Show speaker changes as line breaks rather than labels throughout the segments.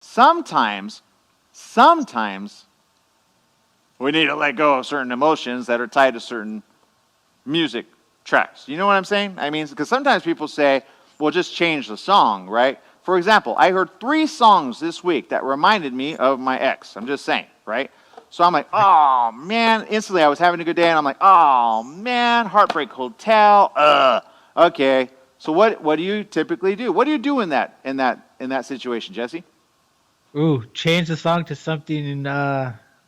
Sometimes we need to let go of certain emotions that are tied to certain music tracks. You know what I'm saying? I mean, because sometimes people say, well, just change the song, right? For example, I heard 3 songs this week that reminded me of my ex. I'm just saying, right? So I'm like, oh, man. Instantly, I was having a good day, and I'm like, oh, man, Heartbreak Hotel. Okay. So what do you typically do? What do you do in that situation, Jesse?
Ooh, change the song to something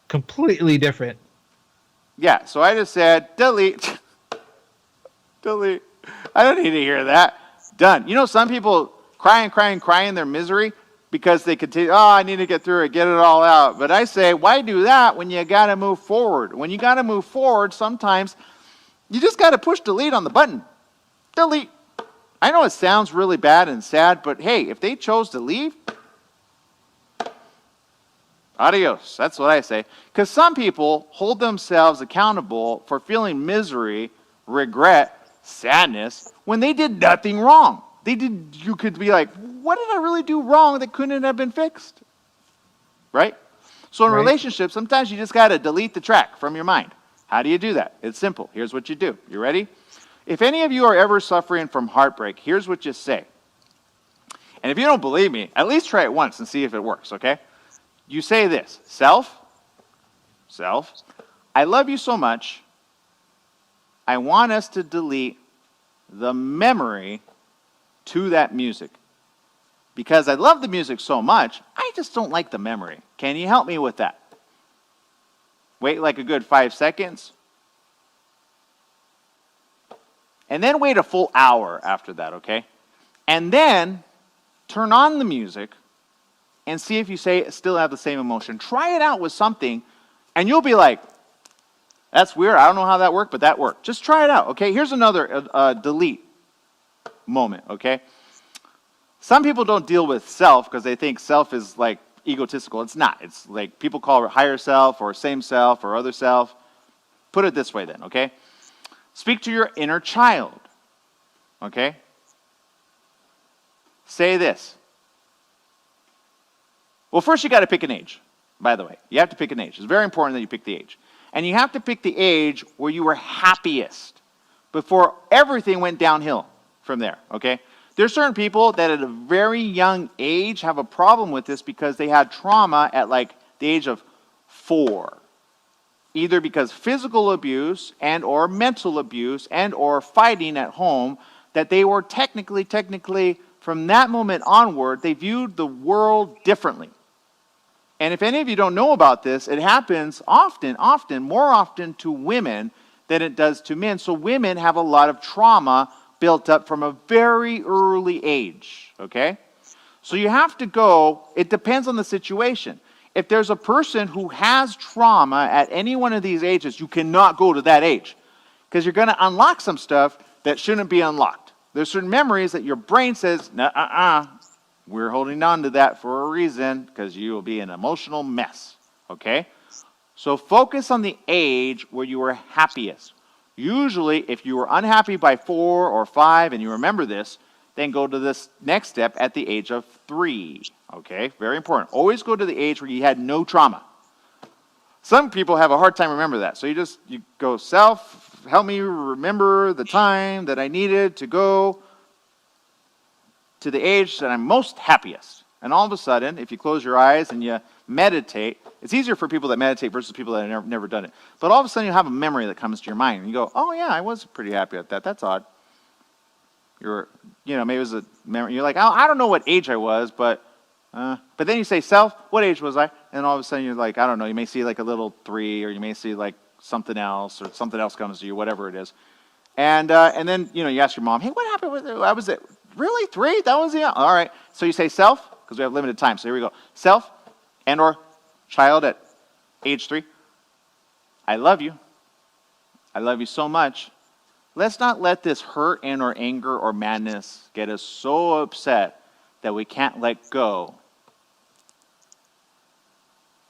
completely different.
Yeah, so I just said, delete, delete. I don't need to hear that. Done. You know, some people cry and cry and cry in their misery because they continue, oh, I need to get through it, get it all out. But I say, why do that when you got to move forward? When you got to move forward, sometimes you just got to push delete on the button. Delete. I know it sounds really bad and sad, but hey, if they chose to leave, adios. That's what I say. Because some people hold themselves accountable for feeling misery, regret, sadness when they did nothing wrong. You could be like, what did I really do wrong that couldn't have been fixed? Right? So in
Right?
relationships, sometimes you just got to delete the track from your mind. How do you do that? It's simple. Here's what you do. You ready? If any of you are ever suffering from heartbreak, here's what you say. And if you don't believe me, at least try it once and see if it works, okay? You say this, self, I love you so much, I want us to delete the memory to that music. Because I love the music so much, I just don't like the memory. Can you help me with that? Wait like a good 5 seconds. And then wait a full hour after that, okay? And then turn on the music and see if you still have the same emotion. Try it out with something, and you'll be like, that's weird. I don't know how that worked, but that worked. Just try it out, okay? Here's another delete moment, okay? Some people don't deal with self because they think self is like egotistical. It's not. It's like people call it higher self or same self or other self. Put it this way then, okay? Speak to your inner child, okay? Say this. Well, first you got to pick an age, by the way. You have to pick an age. It's very important that you pick the age. And you have to pick the age where you were happiest before everything went downhill from there, okay? There's certain people that at a very young age have a problem with this because they had trauma at like the age of 4. Either because physical abuse and or mental abuse and or fighting at home, that they were technically, from that moment onward, they viewed the world differently. And if any of you don't know about this, it happens often, more often to women than it does to men. So women have a lot of trauma built up from a very early age, okay? So you have to go, it depends on the situation. If there's a person who has trauma at any one of these ages, you cannot go to that age because you're going to unlock some stuff that shouldn't be unlocked. There's certain memories that your brain says, nah, we're holding on to that for a reason because you will be an emotional mess, okay? So focus on the age where you were happiest. Usually, if you were unhappy by 4 or 5 and you remember this, then go to this next step at the age of 3, okay? Very important. Always go to the age where you had no trauma. Some people have a hard time remember that. So you go, self, help me remember the time that I needed to go to the age that I'm most happiest. And all of a sudden, if you close your eyes and you meditate, it's easier for people that meditate versus people that have never done it. But all of a sudden, you have a memory that comes to your mind. And you go, oh, yeah, I was pretty happy at that. That's odd. Maybe it was a memory. You're like, oh, I don't know what age I was, but then you say, self, what age was I? And all of a sudden, you're like, I don't know. You may see like a little 3, or you may see like something else, or something else comes to you, whatever it is. And then, you ask your mom, hey, what happened with it? I was it. Really? 3? That was, yeah. All right. So you say self, because we have limited time. So here we go. Self and or child at age 3. I love you. I love you so much. Let's not let this hurt and or anger or madness get us so upset that we can't let go.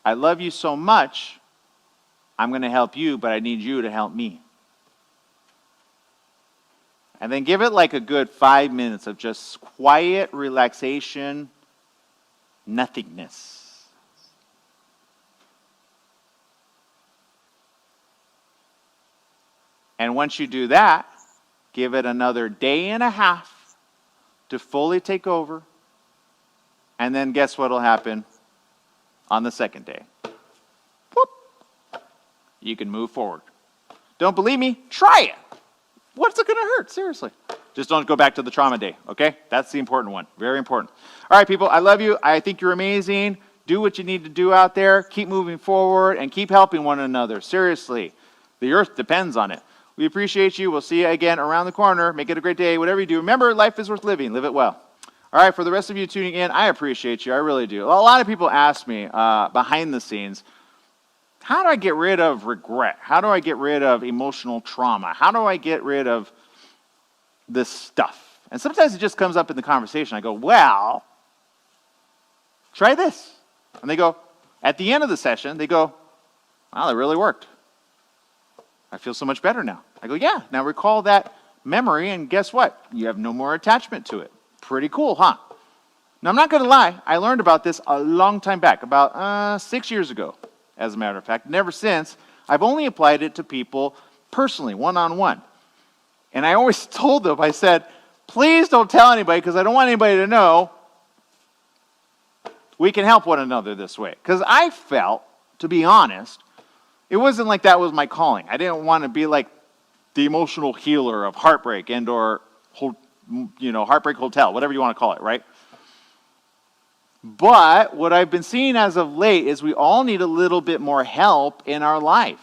I love you so much. I'm going to help you, but I need you to help me. And then give it like a good 5 minutes of just quiet relaxation nothingness. And once you do that, give it another day and a half to fully take over. And then guess what will happen on the second day? Whoop. You can move forward. Don't believe me? Try it. What's it going to hurt? Seriously. Just don't go back to the trauma day, okay? That's the important one. Very important. All right, people, I love you. I think you're amazing. Do what you need to do out there. Keep moving forward and keep helping one another. Seriously. The earth depends on it. We appreciate you. We'll see you again around the corner. Make it a great day. Whatever you do, remember, life is worth living. Live it well. All right, for the rest of you tuning in, I appreciate you. I really do. A lot of people ask me behind the scenes, how do I get rid of regret? How do I get rid of emotional trauma? How do I get rid of this stuff? And sometimes it just comes up in the conversation. I go, well, try this. And they go, at the end of the session, they go, wow, that really worked. I feel so much better now. I go, yeah, now recall that memory, and guess what? You have no more attachment to it. Pretty cool, huh? Now, I'm not going to lie. I learned about this a long time back, about 6 years ago, as a matter of fact. Never since. I've only applied it to people personally, one-on-one. And I always told them, I said, please don't tell anybody because I don't want anybody to know. We can help one another this way. Because I felt, to be honest, it wasn't like that was my calling. I didn't want to be like the emotional healer of heartbreak and or, Heartbreak Hotel, whatever you want to call it, right? But what I've been seeing as of late is we all need a little bit more help in our life.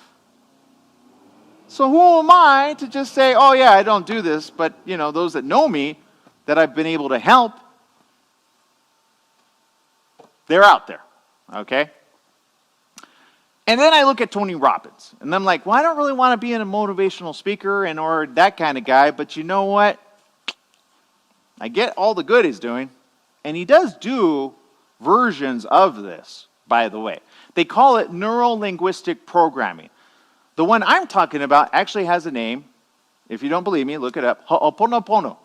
So who am I to just say, oh yeah, I don't do this, but those that know me, that I've been able to help, they're out there, okay? And then I look at Tony Robbins, and I'm like, well, I don't really want to be a motivational speaker or that kind of guy, but you know what? I get all the good he's doing, and he does do versions of this, by the way. They call it neuro-linguistic programming. The one I'm talking about actually has a name. If you don't believe me, look it up. Ho'oponopono.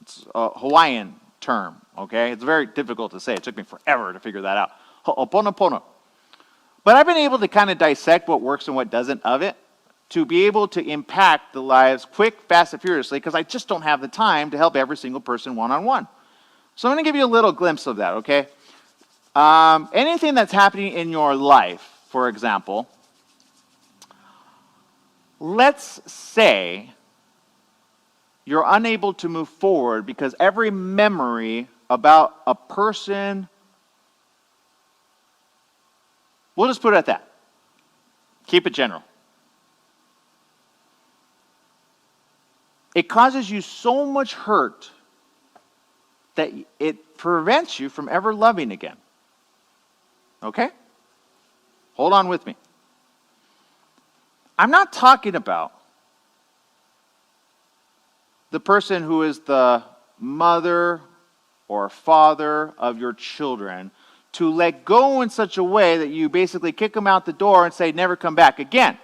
It's a Hawaiian term, okay? It's very difficult to say. It took me forever to figure that out. Ho'oponopono. But I've been able to kind of dissect what works and what doesn't of it to be able to impact the lives quick, fast, and furiously because I just don't have the time to help every single person one-on-one. So I'm going to give you a little glimpse of that, okay? Anything that's happening in your life, for example, let's say you're unable to move forward because every memory about a person, we'll just put it at that. Keep it general. It causes you so much hurt that it prevents you from ever loving again. Okay? Hold on with me. I'm not talking about the person who is the mother or father of your children to let go in such a way that you basically kick them out the door and say, never come back again.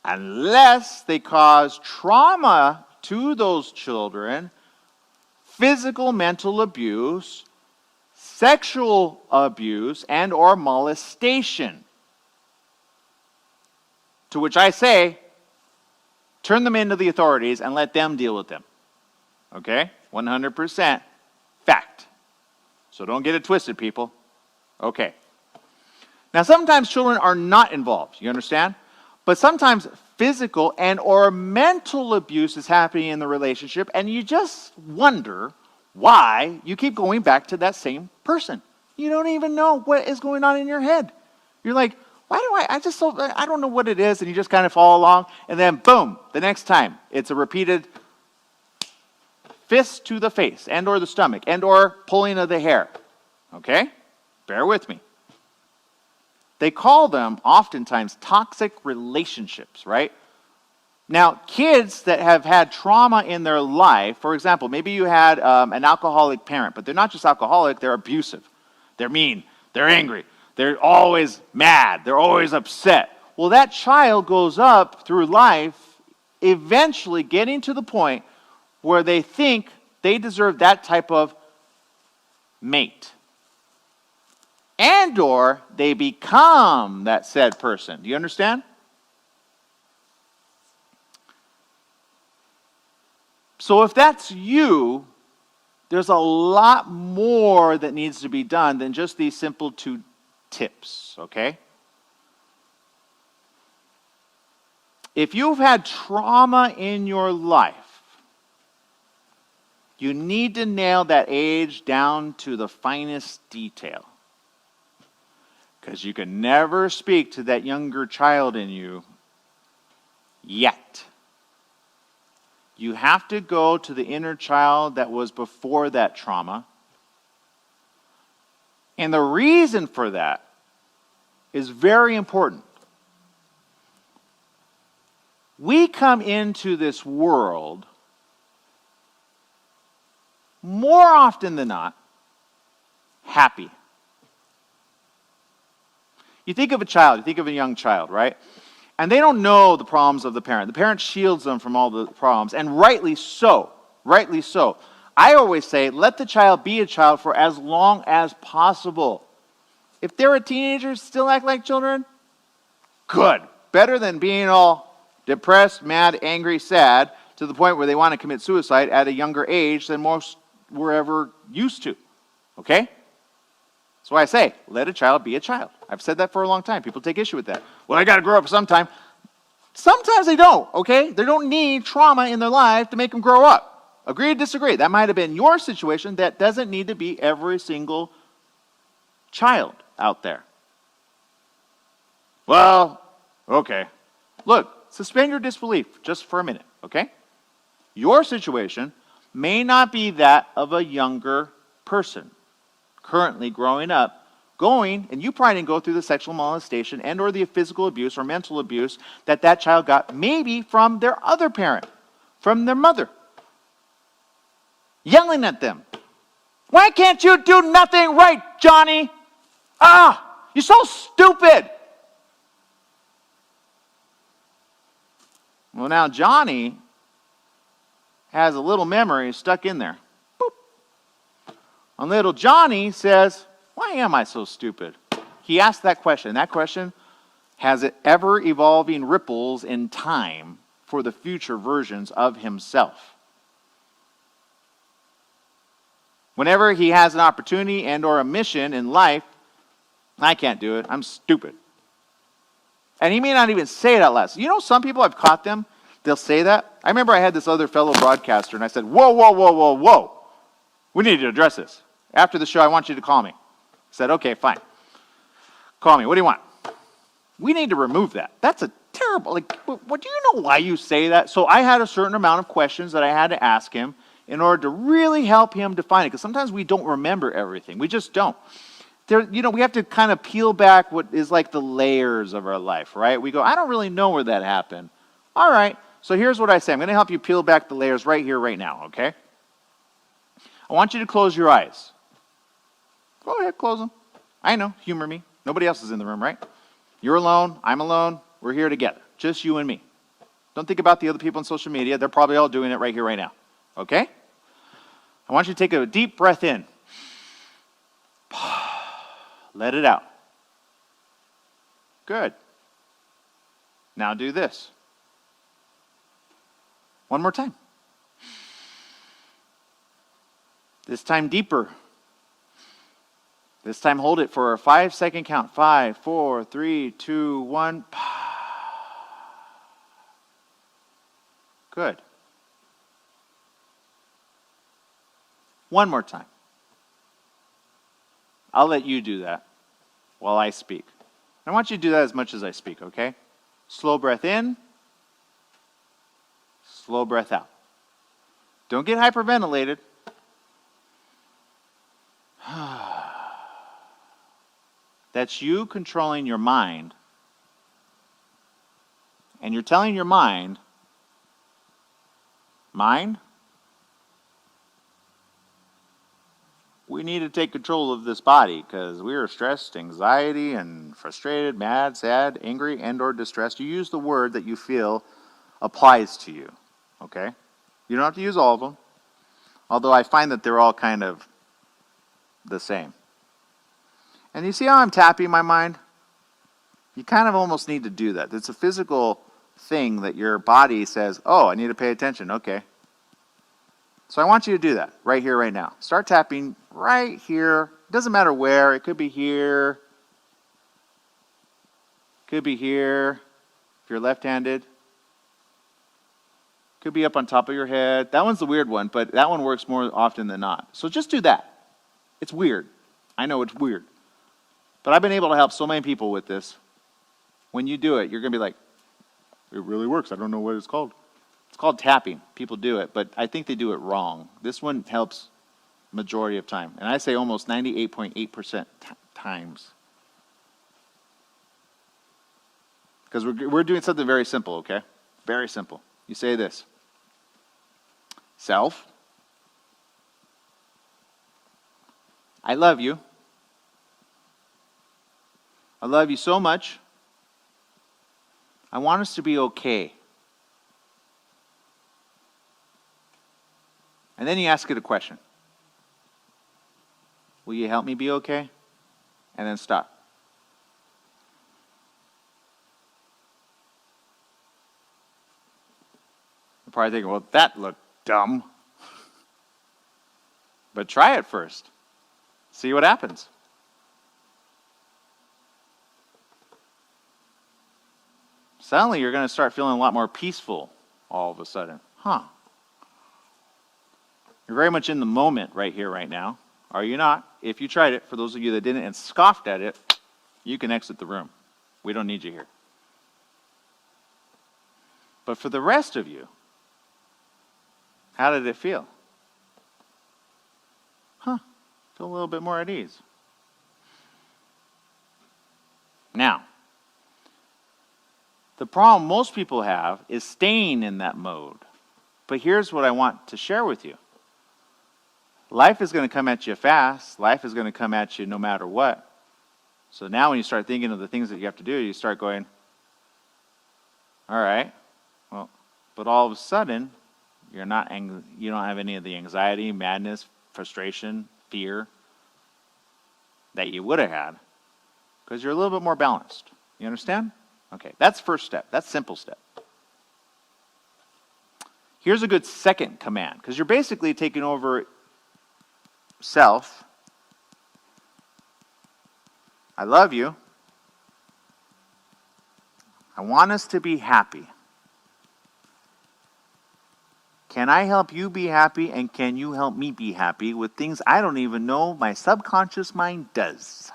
Unless they cause trauma to those children, physical, mental abuse, sexual abuse, and or molestation. To which I say, turn them into the authorities and let them deal with them. Okay? 100% fact. So don't get it twisted, people. Okay. Now, sometimes children are not involved. You understand? But sometimes physical and or mental abuse is happening in the relationship, and you just wonder why you keep going back to that same person. You don't even know what is going on in your head. You're like, why do I don't know what it is, and you just kind of follow along, and then boom, the next time, it's a repeated fist to the face, and or the stomach, and or pulling of the hair. Okay? Bear with me. They call them oftentimes toxic relationships, right? Now, kids that have had trauma in their life, for example, maybe you had an alcoholic parent, but they're not just alcoholic, they're abusive. They're mean. They're angry. They're always mad. They're always upset. Well, that child goes up through life, eventually getting to the point where they think they deserve that type of mate. And or they become that said person. Do you understand? So if that's you, there's a lot more that needs to be done than just these simple 2 tips, okay? If you've had trauma in your life, you need to nail that age down to the finest detail. Because you can never speak to that younger child in you yet. You have to go to the inner child that was before that trauma. And the reason for that is very important. We come into this world more often than not happy. You think of a child, you think of a young child, right? And they don't know the problems of the parent. The parent shields them from all the problems, and rightly so. Rightly so. I always say, let the child be a child for as long as possible. If they're a teenager, still act like children, good. Better than being all depressed, mad, angry, sad, to the point where they want to commit suicide at a younger age than most were ever used to. Okay? That's why I say, let a child be a child. I've said that for a long time. People take issue with that. Well, I got to grow up sometime. Sometimes they don't, okay? They don't need trauma in their life to make them grow up. Agree or disagree? That might have been your situation. That doesn't need to be every single child out there. Well, okay. Look, suspend your disbelief just for a minute, okay? Your situation may not be that of a younger person currently growing up, and you probably didn't go through the sexual molestation and or the physical abuse or mental abuse that child got, maybe from their other parent, from their mother, yelling at them. Why can't you do nothing right, Johnny? You're so stupid. Well, now Johnny has a little memory stuck in there. Boop. And little Johnny says, why am I so stupid? He asked that question. That question has ever-evolving ripples in time for the future versions of himself. Whenever he has an opportunity and or a mission in life, I can't do it. I'm stupid. And he may not even say it out loud. You know, some people, I've caught them, they'll say that. I remember I had this other fellow broadcaster, and I said, whoa, whoa, whoa, whoa, whoa. We need to address this. After the show, I want you to call me. I said, okay, fine. Call me. What do you want? We need to remove that. That's a terrible, what do you know why you say that? So I had a certain amount of questions that I had to ask him in order to really help him define it. Because sometimes we don't remember everything. We just don't. We have to kind of peel back what is like the layers of our life, right? We go, I don't really know where that happened. All right, so here's what I say. I'm going to help you peel back the layers right here, right now, okay? I want you to close your eyes. Go ahead, close them. I know, humor me. Nobody else is in the room, right? You're alone, I'm alone, we're here together. Just you and me. Don't think about the other people on social media. They're probably all doing it right here, right now, okay? I want you to take a deep breath in. Let it out. Good. Now do this. One more time. This time deeper. This time hold it for a 5-second count. 5, 4, 3, 2, 1. Good. One more time. I'll let you do that while I speak. I want you to do that as much as I speak, okay? Slow breath in. Slow breath out. Don't get hyperventilated. That's you controlling your mind. And you're telling your mind, we need to take control of this body because we are stressed, anxiety, and frustrated, mad, sad, angry, and or distressed. You use the word that you feel applies to you, okay? You don't have to use all of them, although I find that they're all kind of the same. And you see how I'm tapping my mind? You kind of almost need to do that. It's a physical thing that your body says, oh, I need to pay attention. Okay. So I want you to do that right here, right now. Start tapping right here. It doesn't matter where. It could be here. Could be here if you're left-handed. Could be up on top of your head. That one's the weird one, but that one works more often than not. So just do that. It's weird. I know it's weird. But I've been able to help so many people with this. When you do it, you're going to be like, it really works. I don't know what it's called. It's called tapping. People do it, but I think they do it wrong. This one helps majority of time. And I say almost 98.8% times. Because we're doing something very simple, okay? Very simple. You say this. Self, I love you. I love you so much. I want us to be okay. And then you ask it a question. Will you help me be okay? And then stop. You're probably thinking, well, that looked dumb. But try it first. See what happens. Suddenly you're going to start feeling a lot more peaceful all of a sudden. You're very much in the moment right here, right now. Are you not? If you tried it, for those of you that didn't and scoffed at it, you can exit the room. We don't need you here. But for the rest of you, how did it feel? Feel a little bit more at ease. Now, the problem most people have is staying in that mode. But here's what I want to share with you. Life is going to come at you fast. Life is going to come at you no matter what. So now when you start thinking of the things that you have to do, you start going, all right, well, but all of a sudden, you don't have any of the anxiety, madness, frustration, fear that you would have had because you're a little bit more balanced. You understand? Okay, that's first step. That's simple step. Here's a good second command, because you're basically taking over self. I love you. I want us to be happy. Can I help you be happy, and can you help me be happy with things I don't even know my subconscious mind does?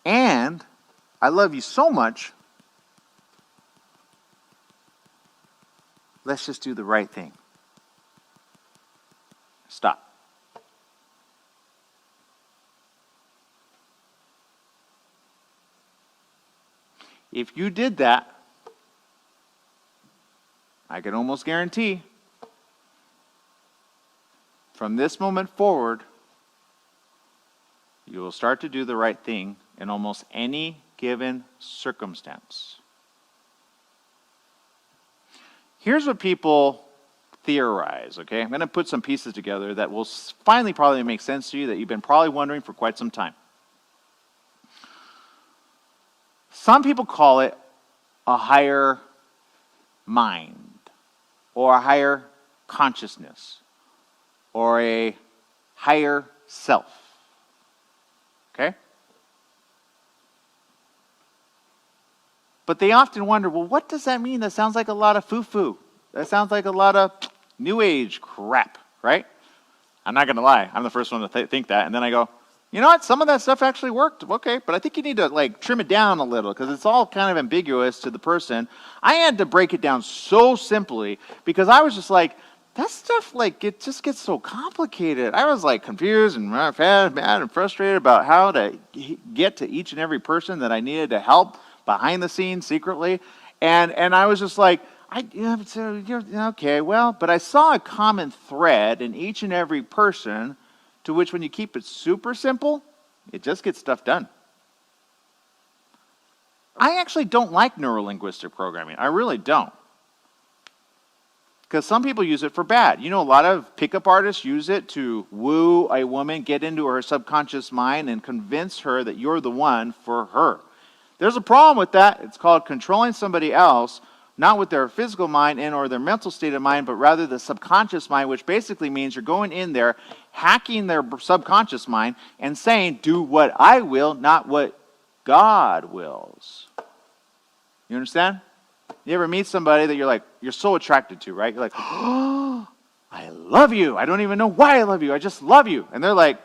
And I love you so much, let's just do the right thing. Stop. If you did that, I can almost guarantee, from this moment forward, you will start to do the right thing in almost any given circumstance. Here's what people theorize, okay? I'm going to put some pieces together that will finally probably make sense to you that you've been probably wondering for quite some time. Some people call it a higher mind, or a higher consciousness, or a higher self. Okay? But they often wonder, well, what does that mean? That sounds like a lot of foo-foo. That sounds like a lot of New Age crap, right? I'm not going to lie. I'm the first one to think that. And then I go, you know what? Some of that stuff actually worked. Okay, but I think you need to trim it down a little because it's all kind of ambiguous to the person. I had to break it down so simply because I was just like, that stuff, it just gets so complicated. I was confused and mad and frustrated about how to get to each and every person that I needed to help behind the scenes secretly. And I was just like, okay, well, but I saw a common thread in each and every person to which when you keep it super simple, it just gets stuff done. I actually don't like neurolinguistic programming. I really don't. Because some people use it for bad. You know, a lot of pickup artists use it to woo a woman, get into her subconscious mind, and convince her that you're the one for her. There's a problem with that. It's called controlling somebody else, not with their physical mind and or their mental state of mind, but rather the subconscious mind, which basically means you're going in there, hacking their subconscious mind, and saying, do what I will, not what God wills. You understand? You ever meet somebody that you're so attracted to, right? You're like, oh, I love you. I don't even know why I love you. I just love you. And they're like,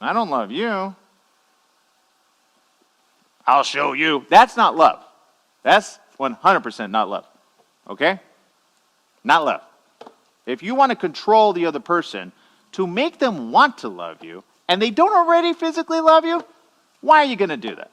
I don't love you. I'll show you. That's not love. That's 100% not love. Okay? Not love. If you want to control the other person to make them want to love you, and they don't already physically love you, why are you going to do that?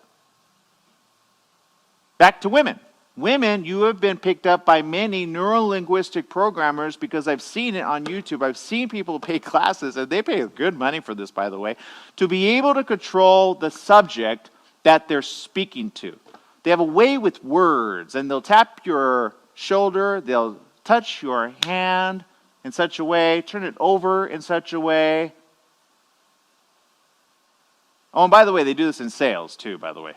Back to women. Women, you have been picked up by many neurolinguistic programmers because I've seen it on YouTube. I've seen people pay classes, and they pay good money for this, by the way, to be able to control the subject that they're speaking to. They have a way with words, and they'll tap your shoulder, they'll touch your hand in such a way, turn it over in such a way. Oh, and by the way, they do this in sales too, by the way.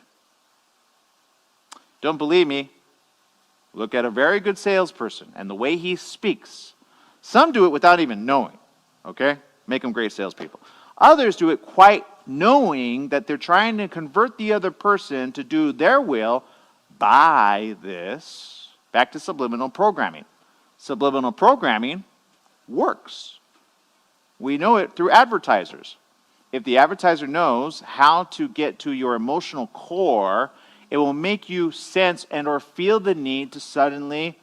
Don't believe me? Look at a very good salesperson and the way he speaks. Some do it without even knowing, okay? Make them great salespeople. Others do it quite knowing that they're trying to convert the other person to do their will by this. Back to subliminal programming. Subliminal programming works. We know it through advertisers. If the advertiser knows how to get to your emotional core, it will make you sense and or feel the need to suddenly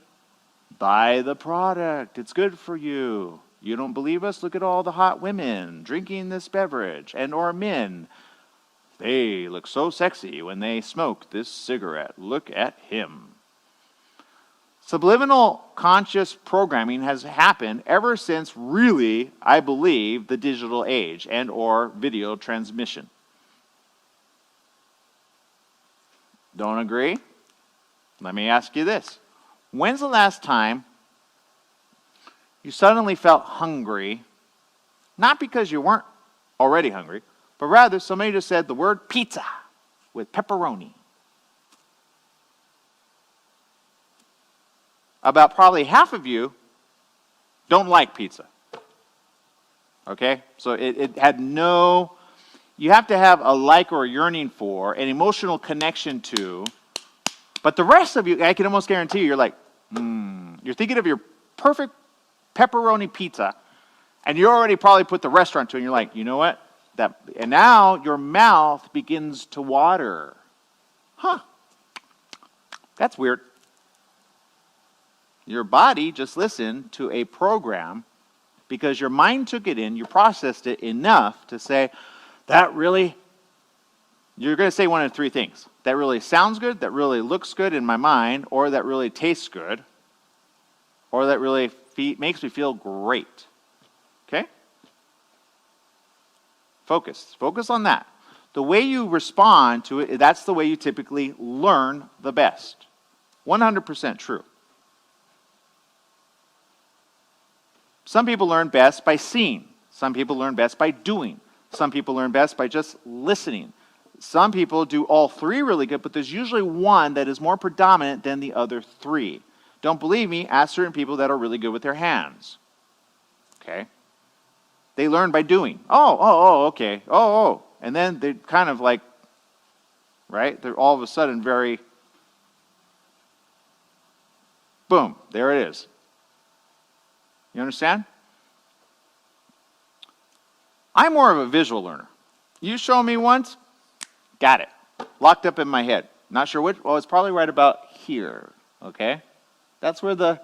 buy the product. It's good for you. You don't believe us? Look at all the hot women drinking this beverage and or men. They look so sexy when they smoke this cigarette. Look at him. Subliminal conscious programming has happened ever since, really, I believe, the digital age and or video transmission. Don't agree? Let me ask you this. When's the last time you suddenly felt hungry, not because you weren't already hungry, but rather somebody just said the word pizza with pepperoni? About probably half of you don't like pizza. Okay? So it had no, you have to have a like or a yearning for, an emotional connection to, but the rest of you, I can almost guarantee you, you're like, you're thinking of your perfect pepperoni pizza, and you already probably put the restaurant to it, and you're like, you know what? And now your mouth begins to water. That's weird. Your body just listened to a program because your mind took it in, you processed it enough to say, that really, you're going to say one of three things. That really sounds good, that really looks good in my mind, or that really tastes good, or that really makes me feel great. Okay? Focus. Focus on that. The way you respond to it, that's the way you typically learn the best. 100% true. Some people learn best by seeing. Some people learn best by doing. Some people learn best by just listening. Some people do all three really good, but there's usually one that is more predominant than the other three. Don't believe me? Ask certain people that are really good with their hands. Okay? They learn by doing. Okay. And then they kind of like, right? They're all of a sudden very, boom, there it is. You understand? I'm more of a visual learner. You show me once, got it. Locked up in my head. Not sure which, it's probably right about here, okay? That's where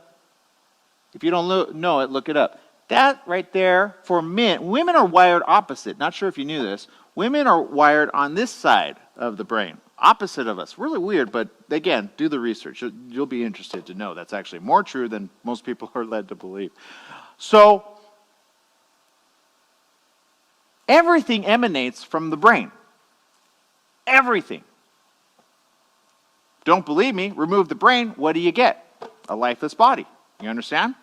if you don't know it, look it up. That right there, for men, women are wired opposite. Not sure if you knew this. Women are wired on this side of the brain, opposite of us. Really weird, but again, do the research. You'll be interested to know that's actually more true than most people are led to believe. So, everything emanates from the brain. Everything. Don't believe me? Remove the brain, what do you get? A lifeless body. You understand?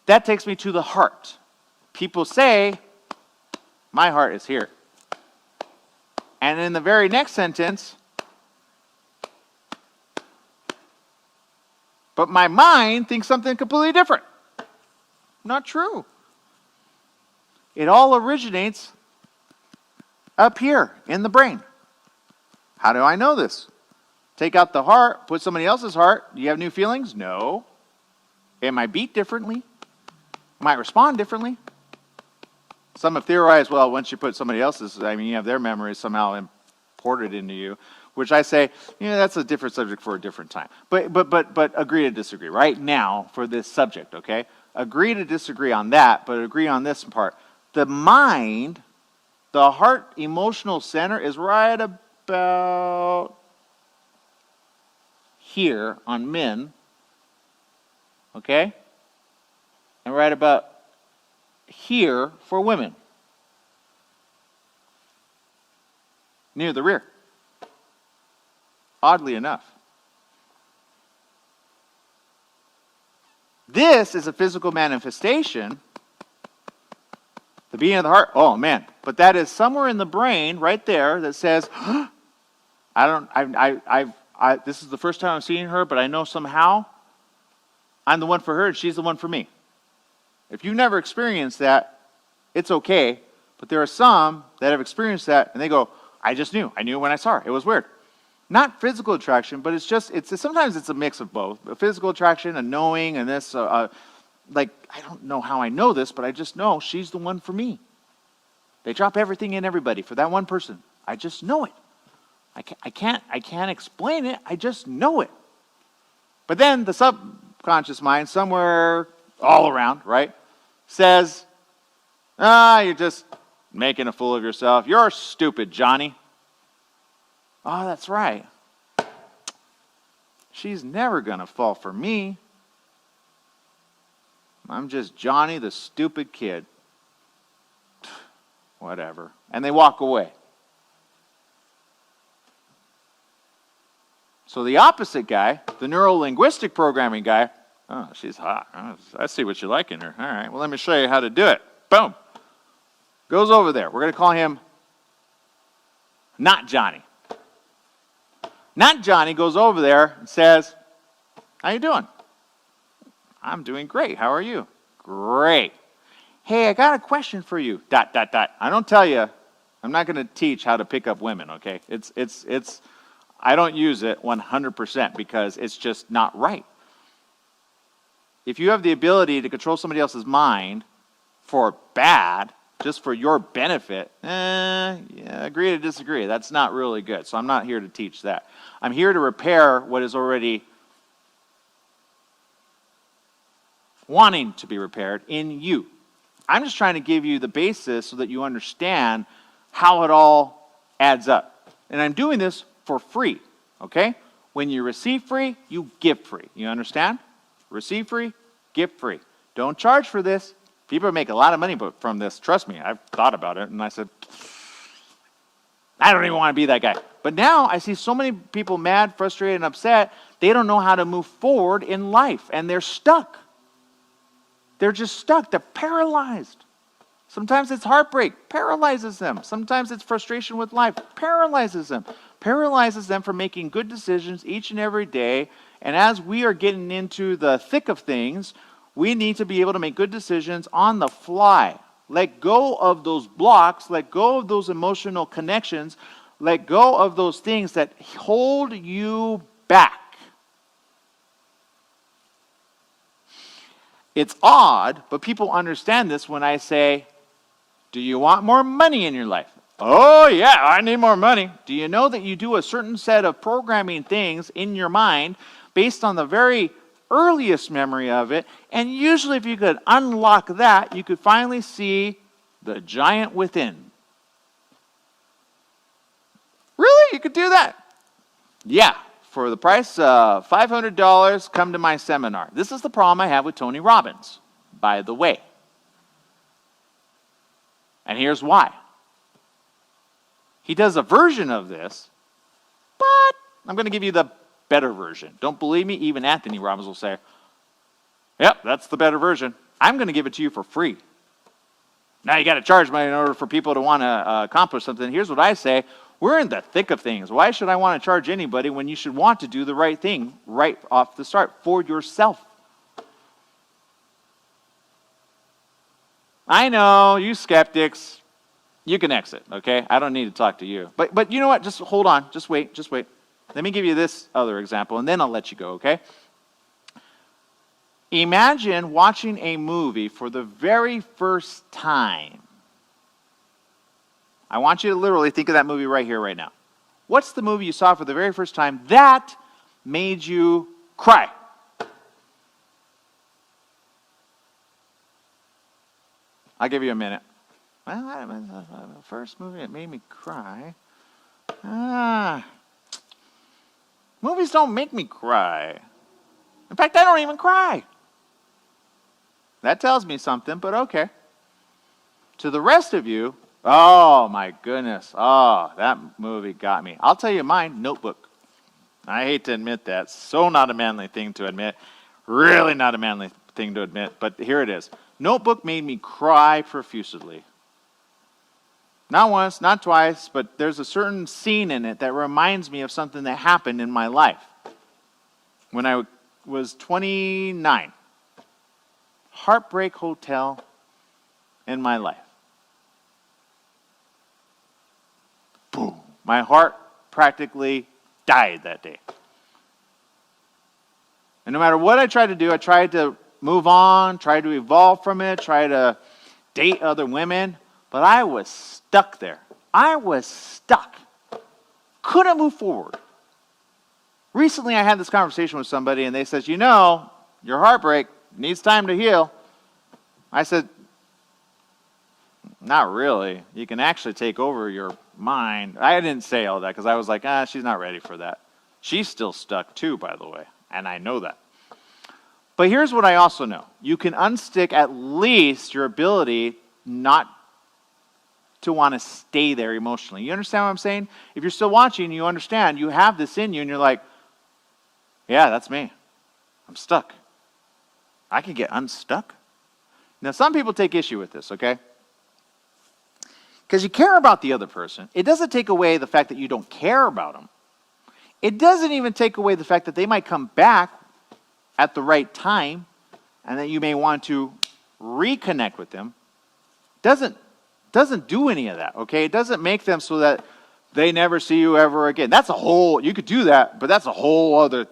That takes me to the heart. People say, my heart is here. And in the very next sentence, but my mind thinks something completely different. Not true. It all originates up here in the brain. How do I know this? Take out the heart, put somebody else's heart. Do you have new feelings? No. It might beat differently. It might respond differently. Some have theorized, well, once you put somebody else's, you have their memories somehow imported into you, which I say, that's a different subject for a different time. But agree to disagree. Right now, for this subject, okay? Agree to disagree on that, but agree on this part. The mind, the heart emotional center is right about here on men, okay? And right about here for women. Near the rear. Oddly enough. This is a physical manifestation. The beating of the heart, oh man. But that is somewhere in the brain, right there, that says, this is the first time I'm seeing her, but I know somehow I'm the one for her and she's the one for me. If you've never experienced that, it's okay. But there are some that have experienced that and they go, I just knew. I knew when I saw her. It was weird. Not physical attraction, but sometimes it's a mix of both. A physical attraction, a knowing, and this, I don't know how I know this, but I just know she's the one for me. They drop everything in everybody for that one person. I just know it. I can't explain it. I just know it. But then the subconscious mind, somewhere all around, right, says, you're just making a fool of yourself. You're stupid, Johnny. Oh, that's right. She's never going to fall for me. I'm just Johnny, the stupid kid. Whatever. And they walk away. So the opposite guy, the neuro-linguistic programming guy, oh, she's hot. Oh, I see what you like in her. All right, well, let me show you how to do it. Boom. Goes over there. We're going to call him not Johnny. Not Johnny goes over there and says, how you doing? I'm doing great. How are you? Great. Hey, I got a question for you. ... I don't tell you. I'm not going to teach how to pick up women, okay? I don't use it 100% because it's just not right. If you have the ability to control somebody else's mind for bad, just for your benefit, agree to disagree. That's not really good. So I'm not here to teach that. I'm here to repair what is already wanting to be repaired in you. I'm just trying to give you the basis so that you understand how it all adds up. And I'm doing this for free, okay? When you receive free, you give free. You understand? Receive free, give free. Don't charge for this. People make a lot of money from this. Trust me, I've thought about it, and I said, I don't even want to be that guy. But now I see so many people mad, frustrated, and upset, they don't know how to move forward in life, and they're stuck. They're just stuck. They're paralyzed. Sometimes it's heartbreak, paralyzes them. Sometimes it's frustration with life, paralyzes them. Paralyzes them from making good decisions each and every day. And as we are getting into the thick of things, we need to be able to make good decisions on the fly. Let go of those blocks. Let go of those emotional connections. Let go of those things that hold you back. It's odd, but people understand this when I say, do you want more money in your life? Oh yeah, I need more money. Do you know that you do a certain set of programming things in your mind based on the very earliest memory of it, and usually if you could unlock that, you could finally see the giant within. Really? You could do that? Yeah. For the price of $500, come to my seminar. This is the problem I have with Tony Robbins, by the way. And here's why. He does a version of this, but I'm going to give you the better version. Don't believe me? Even Anthony Robbins will say, yep, that's the better version. I'm going to give it to you for free. Now you got to charge money in order for people to want to accomplish something. Here's what I say. We're in the thick of things. Why should I want to charge anybody when you should want to do the right thing right off the start for yourself? I know, you skeptics. You can exit, okay? I don't need to talk to you. But you know what? Just hold on. Just wait. Let me give you this other example, and then I'll let you go, okay? Imagine watching a movie for the very first time. I want you to literally think of that movie right here, right now. What's the movie you saw for the very first time that made you cry? I'll give you a minute. Well, the first movie that made me cry. Movies don't make me cry. In fact, I don't even cry. That tells me something, but okay. To the rest of you, oh my goodness. Oh, that movie got me. I'll tell you mine, Notebook. I hate to admit that. So not a manly thing to admit. Really not a manly thing to admit, but here it is. Notebook made me cry profusely. Not once, not twice, but there's a certain scene in it that reminds me of something that happened in my life. When I was 29. Heartbreak hotel in my life. Boom. My heart practically died that day. And no matter what I tried to do, I tried to move on, tried to evolve from it, try to date other women, but I was stuck there. I was stuck. Couldn't move forward. Recently, I had this conversation with somebody, and they said, you know, your heartbreak needs time to heal. I said, not really. You can actually take over your mind. I didn't say all that because I was like, she's not ready for that. She's still stuck too, by the way, and I know that. But here's what I also know. You can unstick at least your ability not to want to stay there emotionally. You understand what I'm saying? If you're still watching, you understand, you have this in you, and you're like, yeah, that's me. I'm stuck. I can get unstuck. Now, some people take issue with this, okay? Because you care about the other person. It doesn't take away the fact that you don't care about them. It doesn't even take away the fact that they might come back at the right time and that you may want to reconnect with them. Doesn't do any of that, okay? It doesn't make them so that they never see you ever again. That's a whole, you could do that, but that's a whole other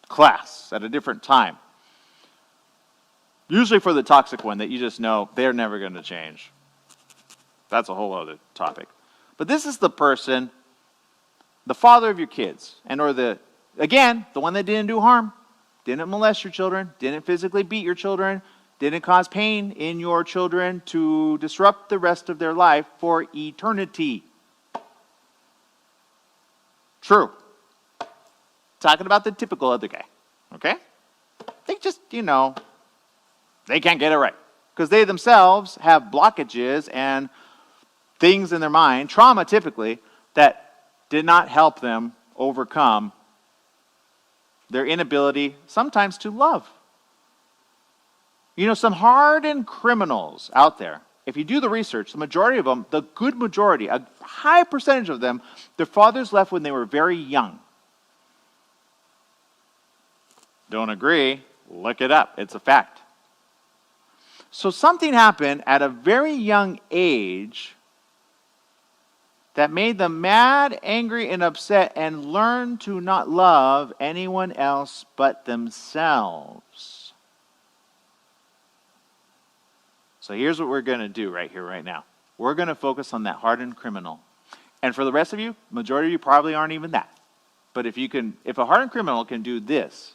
class at a different time. Usually for the toxic one that you just know they're never going to change. That's a whole other topic. But this is the person, the father of your kids, and or the one that didn't do harm, didn't molest your children, didn't physically beat your children, didn't cause pain in your children to disrupt the rest of their life for eternity. True. Talking about the typical other guy, okay? They just, they can't get it right. Because they themselves have blockages and things in their mind, trauma typically, that did not help them overcome their inability sometimes to love. Some hardened criminals out there, if you do the research, the majority of them, the good majority, a high percentage of them, their fathers left when they were very young. Don't agree? Look it up. It's a fact. So something happened at a very young age that made them mad, angry, and upset and learned to not love anyone else but themselves. So here's what we're going to do right here, right now. We're going to focus on that hardened criminal. And for the rest of you, majority of you probably aren't even that. But if a hardened criminal can do this,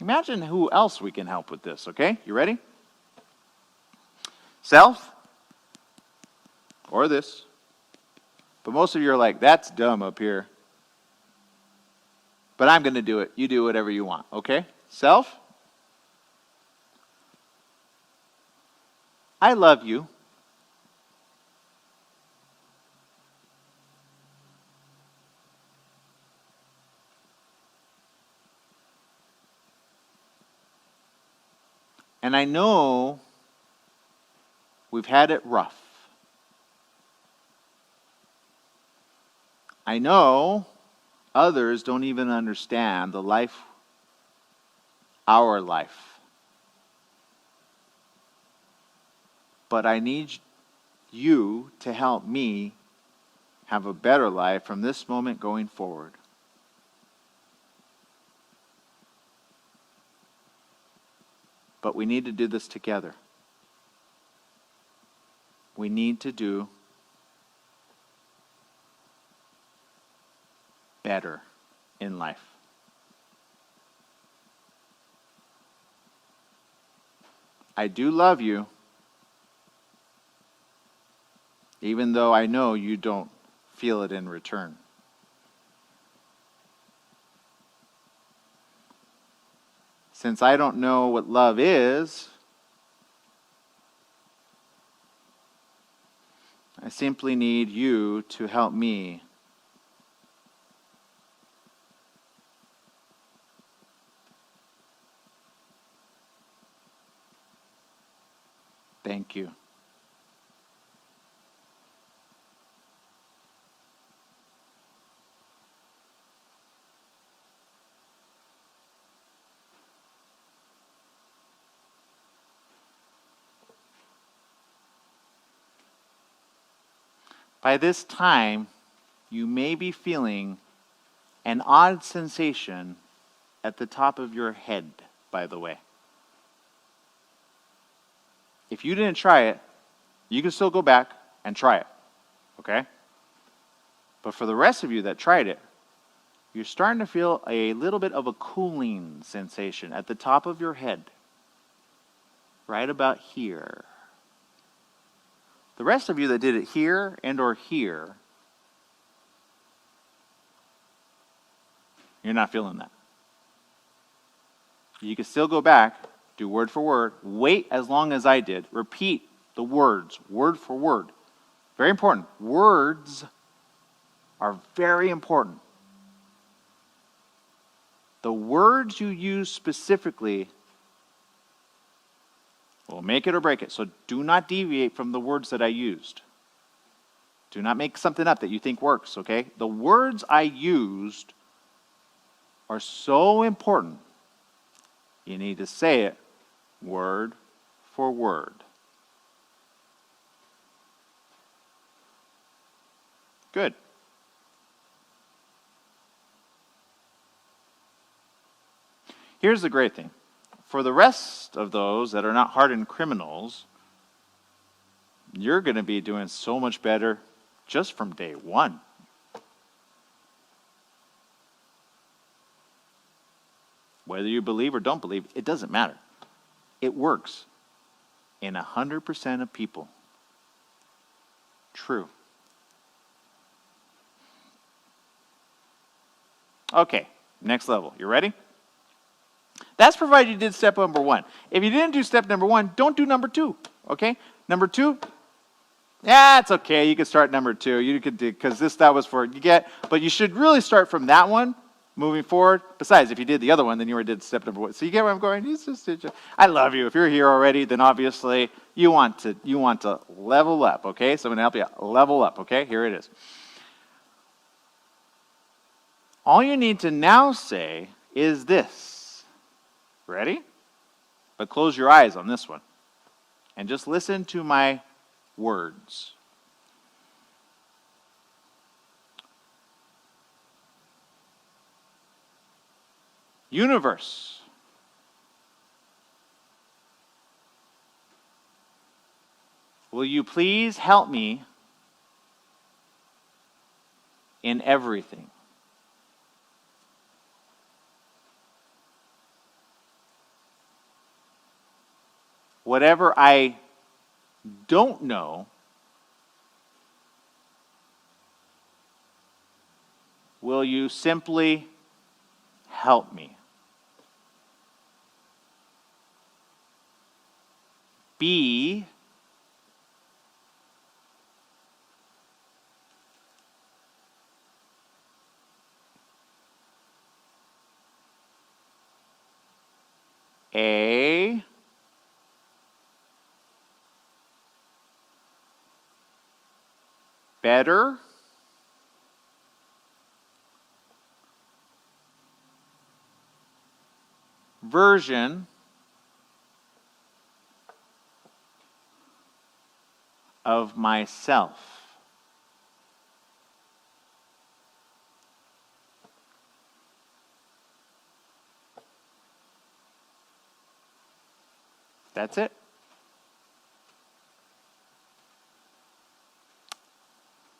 imagine who else we can help with this, okay? You ready? Self or this. But most of you are like, that's dumb up here. But I'm going to do it. You do whatever you want, okay? Self. I love you. And I know we've had it rough. I know others don't even understand the life, our life. But I need you to help me have a better life from this moment going forward. But we need to do this together. We need to do better in life. I do love you, even though I know you don't feel it in return. Since I don't know what love is, I simply need you to help me thank you. By this time, you may be feeling an odd sensation at the top of your head, by the way. If you didn't try it, you can still go back and try it, okay? But for the rest of you that tried it, you're starting to feel a little bit of a cooling sensation at the top of your head, right about here. The rest of you that did it here and or here, you're not feeling that. You can still go back, do word for word, wait as long as I did, repeat the words, word for word. Very important. Words are very important. The words you use specifically will make it or break it. So do not deviate from the words that I used. Do not make something up that you think works, okay? The words I used are so important. You need to say it word for word. Good. Here's the great thing. For the rest of those that are not hardened criminals, you're going to be doing so much better just from day one. Whether you believe or don't believe, it doesn't matter. It works in 100% of people. True. Okay, next level. You ready? That's provided you did step number one. If you didn't do step number one, don't do number two, okay? Number two, yeah, it's okay. You could start number two. You could do, because that was for, you get, but you should really start from that one moving forward. Besides, if you did the other one, then you already did step number one. So you get where I'm going? I love you. If you're here already, then obviously you want to level up, okay? So I'm going to help you level up, okay? Here it is. All you need to now say is this. Ready? But close your eyes on this one. And just listen to my words. Universe. Will you please help me in everything? Whatever I don't know, will you simply help me? Be a better version of myself. That's it.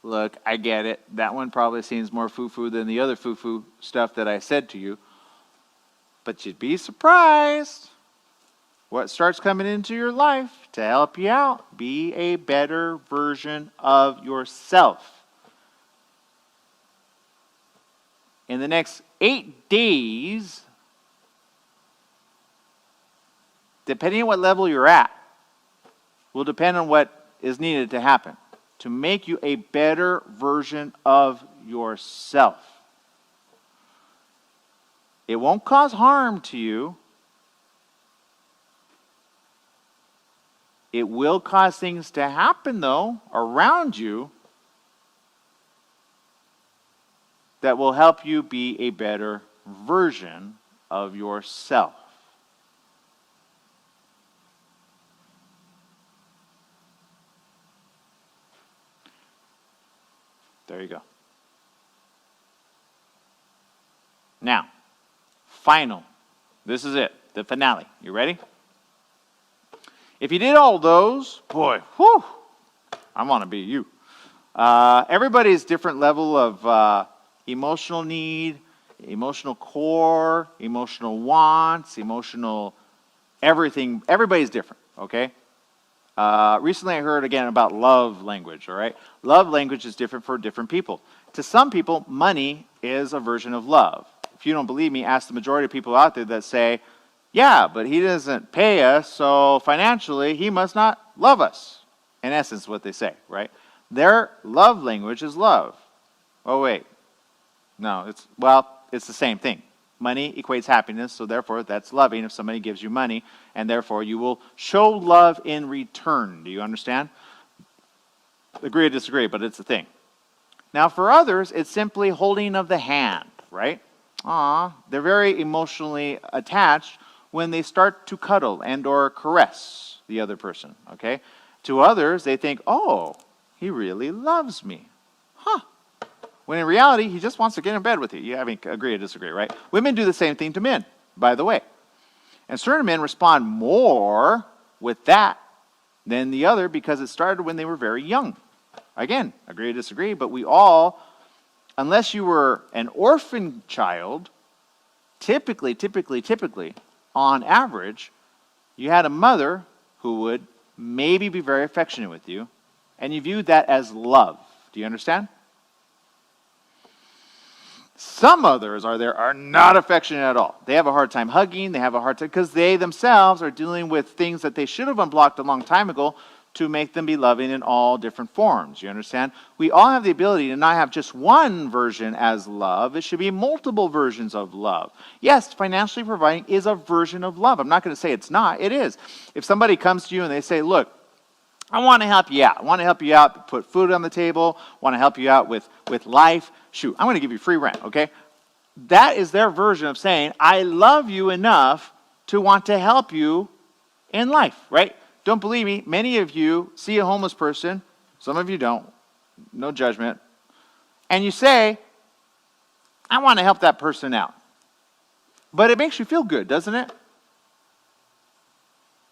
Look, I get it. That one probably seems more foo-foo than the other foo-foo stuff that I said to you. But you'd be surprised what starts coming into your life to help you out. Be a better version of yourself. In the next 8 days, depending on what level you're at, will depend on what is needed to happen to make you a better version of yourself. It won't cause harm to you. It will cause things to happen, though, around you that will help you be a better version of yourself. There you go. Now, final. This is it, the finale. You ready? If you did all those, boy, whew, I want to be you. Everybody's different level of emotional need, emotional core, emotional wants, emotional everything. Everybody's different, okay? Recently I heard again about love language, all right? Love language is different for different people. To some people, money is a version of love. If you don't believe me, ask the majority of people out there that say, yeah, but he doesn't pay us, so financially he must not love us. In essence, what they say, right? Their love language is love. Oh, wait. No, it's the same thing. Money equates happiness, so therefore that's loving if somebody gives you money, and therefore you will show love in return. Do you understand? Agree or disagree, but it's a thing. Now for others, it's simply holding of the hand, right? They're very emotionally attached when they start to cuddle and or caress the other person, okay? To others, they think, oh, he really loves me. Huh. When in reality, he just wants to get in bed with you. I mean, agree or disagree, right? Women do the same thing to men, by the way. And certain men respond more with that than the other because it started when they were very young. Again, agree or disagree, but we all, unless you were an orphan child, typically, on average, you had a mother who would maybe be very affectionate with you, and you viewed that as love. Do you understand? Some others are not affectionate at all. They have a hard time hugging. They have a hard time because they themselves are dealing with things that they should have unblocked a long time ago to make them be loving in all different forms. You understand? We all have the ability to not have just one version as love. It should be multiple versions of love. Yes, financially providing is a version of love. I'm not going to say it's not. It is. If somebody comes to you and they say, look, I want to help you out. I want to help you out, put food on the table. I want to help you out with life. Shoot, I'm going to give you free rent, okay? That is their version of saying, I love you enough to want to help you in life, right? Don't believe me. Many of you see a homeless person. Some of you don't. No judgment. And you say, I want to help that person out. But it makes you feel good, doesn't it?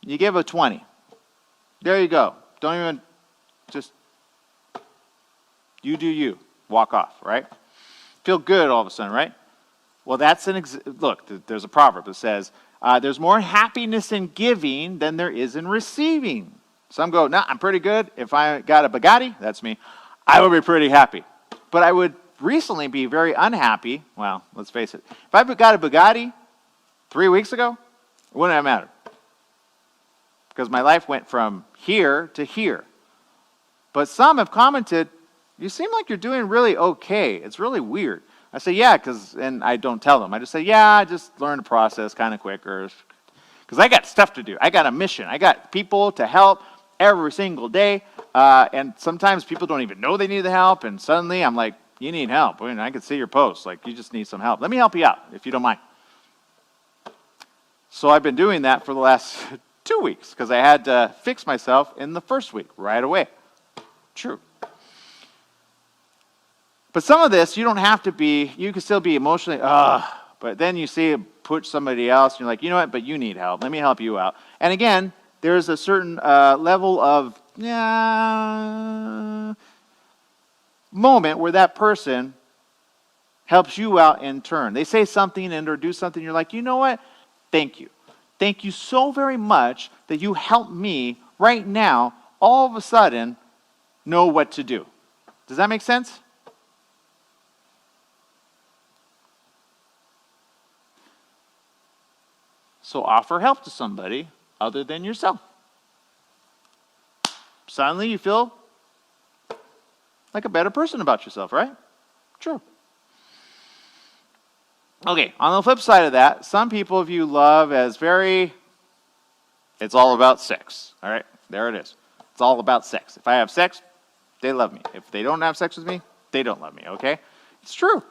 You give a 20. There you go. Don't even, just, you do you. Walk off, right? Feel good all of a sudden, right? Well, that's look, there's a proverb that says, there's more happiness in giving than there is in receiving. Some go, nah, I'm pretty good. If I got a Bugatti, that's me, I would be pretty happy. But I would recently be very unhappy. Well, let's face it. If I got a Bugatti 3 weeks ago, it wouldn't have mattered. Because my life went from here to here. But some have commented, you seem like you're doing really okay. It's really weird. I say, yeah, and I don't tell them. I just say, yeah, I just learned the process kind of quicker. Because I got stuff to do. I got a mission. I got people to help every single day. And sometimes people don't even know they need the help, and suddenly I'm like, you need help. I mean, I can see your post. Like, you just need some help. Let me help you out, if you don't mind. So I've been doing that for the last 2 weeks, because I had to fix myself in the first week, right away. True. But some of this, you don't have to be, you can still be emotionally, but then you see it push somebody else, and you're like, you know what, but you need help. Let me help you out. And again, there's a certain level of moment where that person helps you out in turn. They say something or do something, you're like, you know what, thank you. Thank you so very much that you helped me right now, all of a sudden, know what to do. Does that make sense? So offer help to somebody other than yourself. Suddenly you feel like a better person about yourself, right? True. Okay, on the flip side of that, some people view love as it's all about sex. All right, there it is. It's all about sex. If I have sex, they love me. If they don't have sex with me, they don't love me, okay? It's true.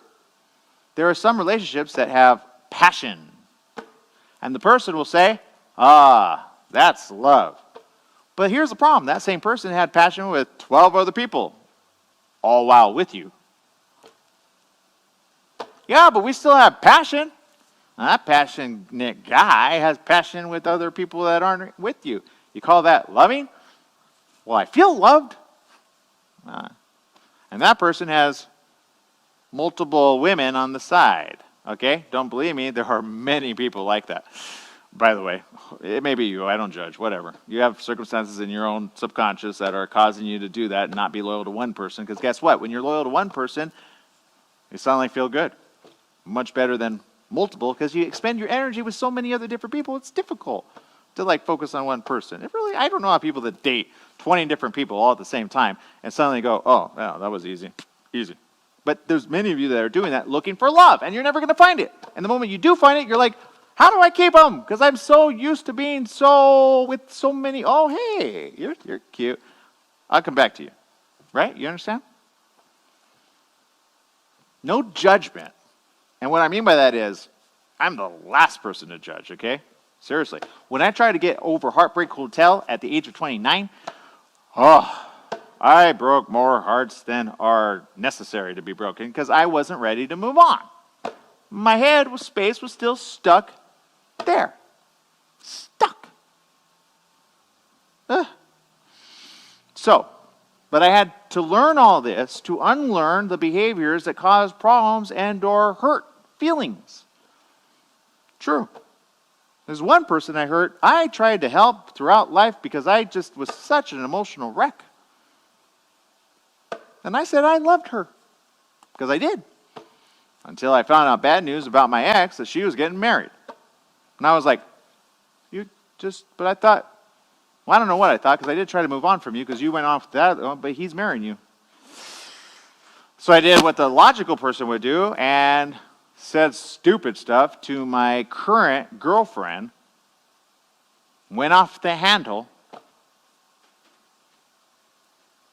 There are some relationships that have passion. And the person will say, that's love. But here's the problem. That same person had passion with 12 other people, all while with you. Yeah, but we still have passion. That passionate guy has passion with other people that aren't with you. You call that loving? Well, I feel loved. And that person has multiple women on the side. Okay? Don't believe me. There are many people like that. By the way, it may be you. I don't judge. Whatever. You have circumstances in your own subconscious that are causing you to do that and not be loyal to one person. Because guess what? When you're loyal to one person, you suddenly feel good. Much better than multiple, because you expend your energy with so many other different people. It's difficult to focus on one person. I don't know how people that date 20 different people all at the same time and suddenly go, oh, yeah, that was easy. But there's many of you that are doing that looking for love, and you're never going to find it. And the moment you do find it, you're like, how do I keep them? Because I'm so used to being with so many. Oh, hey, you're cute. I'll come back to you. Right? You understand? No judgment. And what I mean by that is, I'm the last person to judge, okay? Seriously. When I tried to get over Heartbreak Hotel at the age of 29, I broke more hearts than are necessary to be broken because I wasn't ready to move on. My space was still stuck there. Stuck. But I had to learn all this to unlearn the behaviors that cause problems and or hurt feelings. True. There's one person I hurt. I tried to help throughout life because I just was such an emotional wreck. And I said I loved her. Because I did. Until I found out bad news about my ex that she was getting married. And I was like, but I thought, well, I don't know what I thought, because I did try to move on from you because you went off with that, but he's marrying you. So I did what the logical person would do and said stupid stuff to my current girlfriend, went off the handle,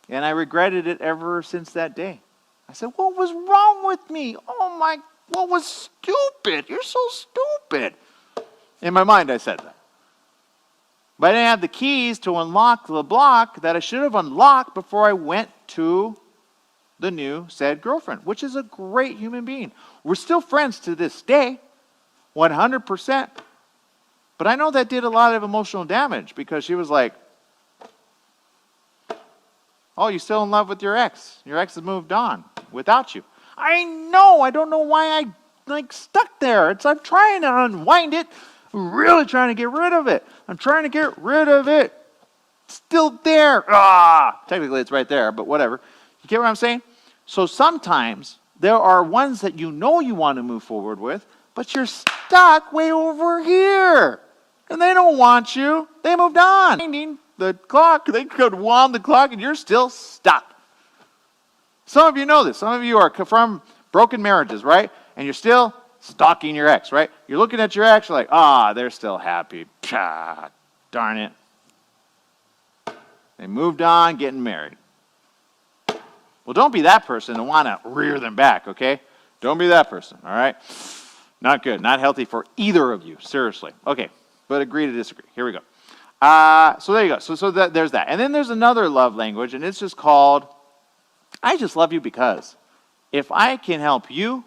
and I regretted it ever since that day. I said, what was wrong with me? What was stupid? You're so stupid. In my mind, I said that. But I didn't have the keys to unlock the block that I should have unlocked before I went to the new said girlfriend, which is a great human being. We're still friends to this day, 100%. But I know that did a lot of emotional damage because she was like, oh, you're still in love with your ex. Your ex has moved on without you. I know. I don't know why I stuck there. I'm trying to unwind it. I'm really trying to get rid of it. I'm trying to get rid of it. It's still there. Technically it's right there, but whatever. You get what I'm saying? So sometimes there are ones that you want to move forward with, but you're stuck way over here. And they don't want you. They moved on. The clock, they could wind the clock and you're still stuck. Some of you know this. Some of you are from broken marriages, right? And you're still stalking your ex, right? You're looking at your ex, you're like, they're still happy. Darn it. They moved on, getting married. Well, don't be that person and want to rear them back, okay? Don't be that person, all right? Not good. Not healthy for either of you, seriously. Okay, but agree to disagree. Here we go. So there you go. There's that. And then there's another love language, and it's just called, I just love you because. If I can help you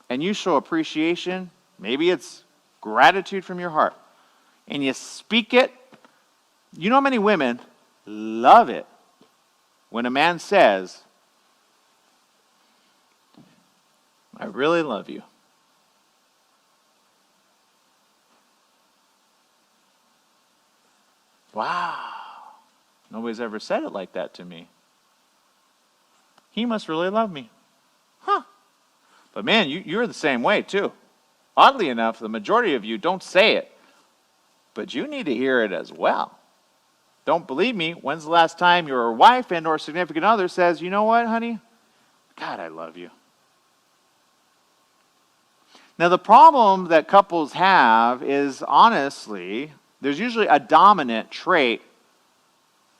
and you show appreciation, maybe it's gratitude from your heart, and you speak it, you know how many women love it when a man says, I really love you. Wow. Nobody's ever said it like that to me. He must really love me. Huh. But man, you're the same way too. Oddly enough, the majority of you don't say it, but you need to hear it as well. Don't believe me? When's the last time your wife and or significant other says, you know what, honey? God, I love you. Now, the problem that couples have is, honestly, there's usually a dominant trait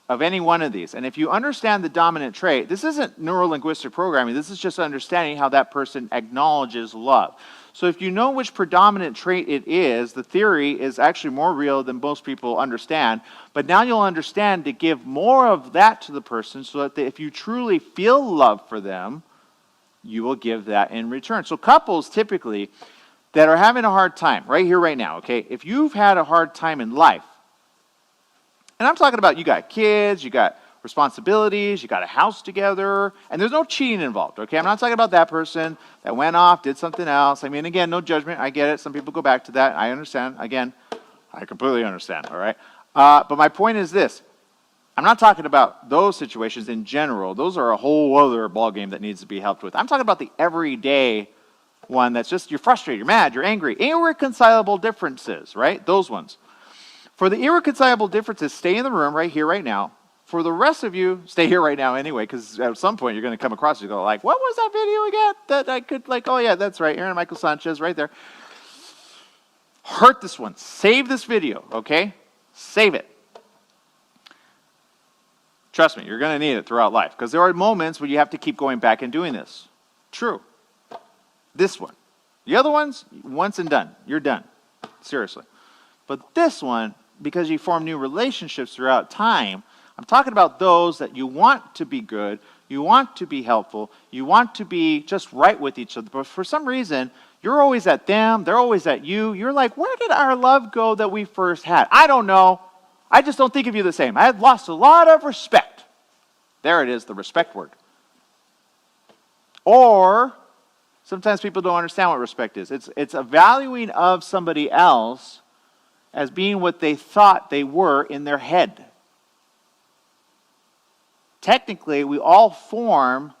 of any one of these. And if you understand the dominant trait, this isn't neurolinguistic programming. This is just understanding how that person acknowledges love. So if you know which predominant trait it is, the theory is actually more real than most people understand. But now you'll understand to give more of that to the person so that if you truly feel love for them, you will give that in return. So couples typically that are having a hard time, right here, right now, okay? If you've had a hard time in life, and I'm talking about you got kids, you got responsibilities, you got a house together, and there's no cheating involved, okay? I'm not talking about that person that went off, did something else. I mean, again, no judgment. I get it. Some people go back to that. I understand. Again, I completely understand, all right? But my point is this. I'm not talking about those situations in general. Those are a whole other ballgame that needs to be helped with. I'm talking about the everyday one that's just you're frustrated, you're mad, you're angry. Irreconcilable differences, right? Those ones. For the irreconcilable differences, stay in the room right here, right now. For the rest of you, stay here right now anyway, because at some point you're going to come across and go like, what was that video again? That I could like, oh yeah, that's right, Aaron Michael Sanchez right there. Hurt this one. Save this video, okay? Save it. Trust me, you're going to need it throughout life because there are moments when you have to keep going back and doing this. True. This one. The other ones, once and done. You're done. Seriously. But this one, because you form new relationships throughout time, I'm talking about those that you want to be good, you want to be helpful, you want to be just right with each other, but for some reason, you're always at them, they're always at you. You're like, where did our love go that we first had? I don't know. I just don't think of you the same. I had lost a lot of respect. There it is, the respect word. Or, sometimes people don't understand what respect is. It's a valuing of somebody else as being what they thought they were in their head. Technically, we all form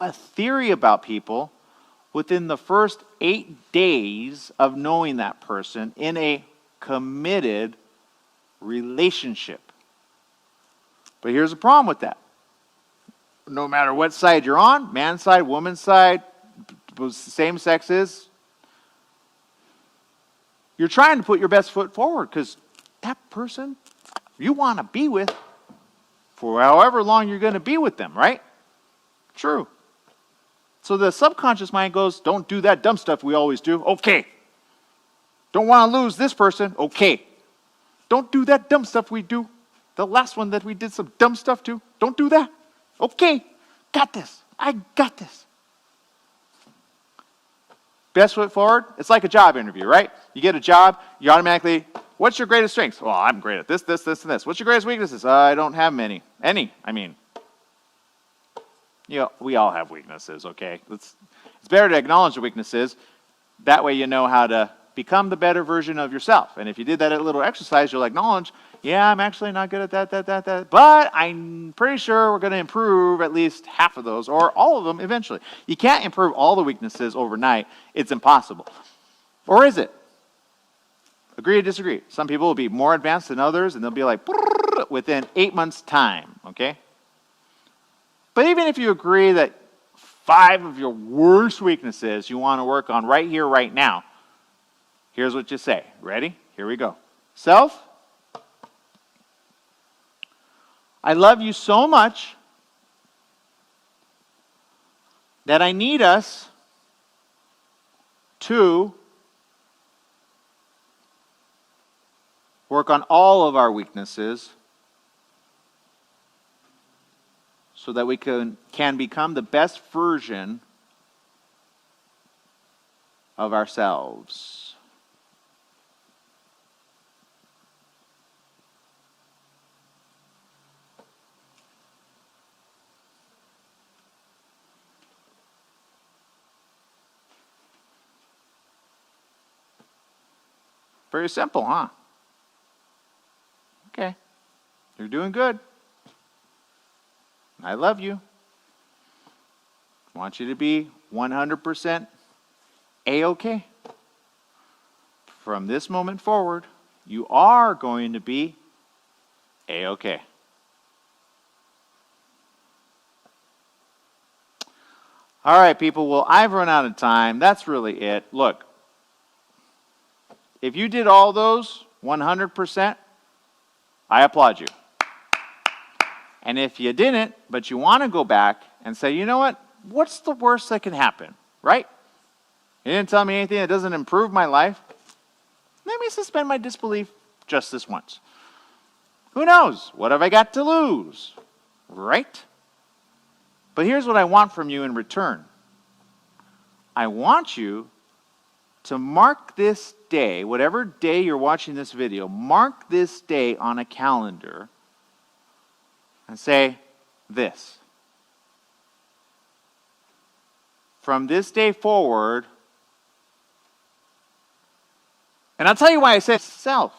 a theory about people within the first 8 days of knowing that person in a committed relationship. But here's the problem with that. No matter what side you're on, man's side, woman's side, same sexes, you're trying to put your best foot forward because that person you want to be with for however long you're going to be with them, right? True. So the subconscious mind goes, don't do that dumb stuff we always do. Okay. Don't want to lose this person. Okay. Don't do that dumb stuff we do. The last one that we did some dumb stuff to. Don't do that. Okay. Got this. I got this. Best foot forward, it's like a job interview, right? You get a job, you automatically, what's your greatest strengths? Well, I'm great at this, this, this, and this. What's your greatest weaknesses? I don't have many. We all have weaknesses, okay? It's better to acknowledge the weaknesses. That way you know how to become the better version of yourself. And if you did that little exercise, you'll acknowledge, yeah, I'm actually not good at that. But I'm pretty sure we're going to improve at least half of those or all of them eventually. You can't improve all the weaknesses overnight. It's impossible. Or is it? Agree or disagree? Some people will be more advanced than others, and they'll be like, within 8 months' time, okay? But even if you agree that 5 of your worst weaknesses you want to work on right here, right now, here's what you say. Ready? Here we go. Self. I love you so much that I need us to work on all of our weaknesses so that we can become the best version of ourselves. Very simple, huh? Okay. You're doing good. I love you. I want you to be 100% A-okay. From this moment forward, you are going to be A-okay. All right, people. Well, I've run out of time. That's really it. Look, if you did all those 100%, I applaud you. And if you didn't, but you want to go back and say, you know what? What's the worst that can happen, right? You didn't tell me anything that doesn't improve my life. Let me suspend my disbelief just this once. Who knows? What have I got to lose? Right? But here's what I want from you in return. I want you to mark this day, whatever day you're watching this video, mark this day on a calendar and say this. From this day forward, and I'll tell you why I said self.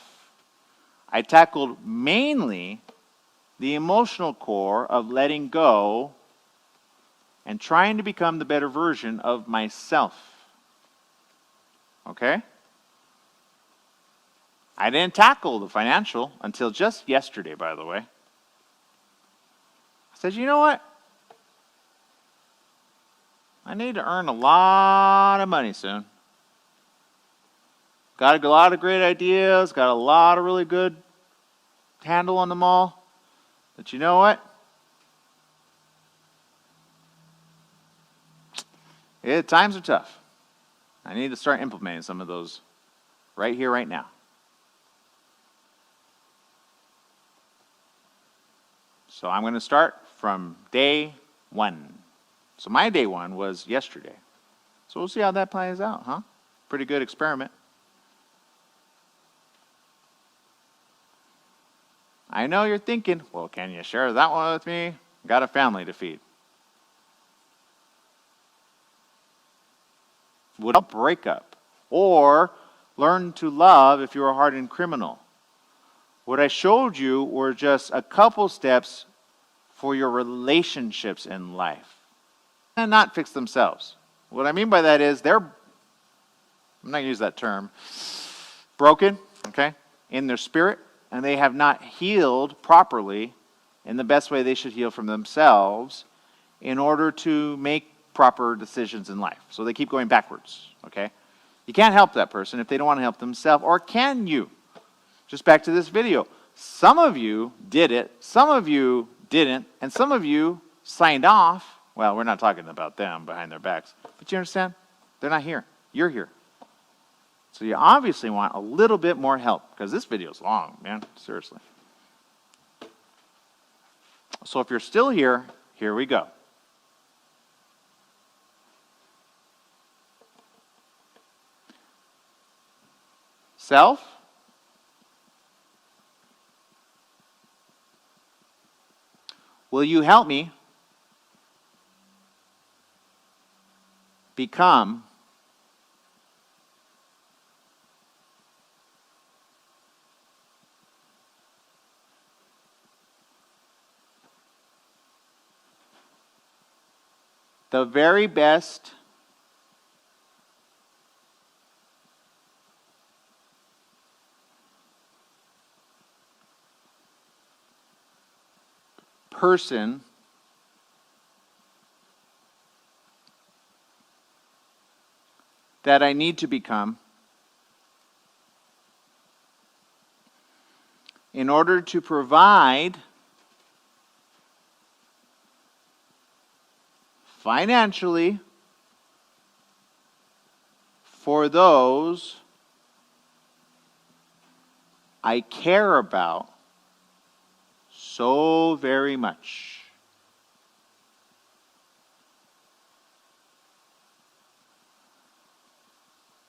I tackled mainly the emotional core of letting go and trying to become the better version of myself. Okay? I didn't tackle the financial until just yesterday, by the way. I said, you know what? I need to earn a lot of money soon. Got a lot of great ideas, got a lot of really good handle on them all. But you know what? Times are tough. I need to start implementing some of those right here, right now. So I'm going to start from day one. So my day one was yesterday. So we'll see how that plays out, huh? Pretty good experiment. I know you're thinking, well, can you share that one with me? Got a family to feed. Would a breakup or learn to love if you're a hardened criminal? What I showed you were just a couple steps for your relationships in life. And not fix themselves. What I mean by that is I'm not going to use that term, broken, okay, in their spirit, and they have not healed properly in the best way they should heal from themselves in order to make proper decisions in life. So they keep going backwards, okay? You can't help that person if they don't want to help themselves, or can you? Just back to this video. Some of you did it, some of you didn't, and some of you signed off. Well, we're not talking about them behind their backs, but you understand? They're not here. You're here. So you obviously want a little bit more help, because this video is long, man, seriously. So if you're still here, here we go. Self, will you help me become the very best person that I need to become in order to provide financially for those I care about so very much.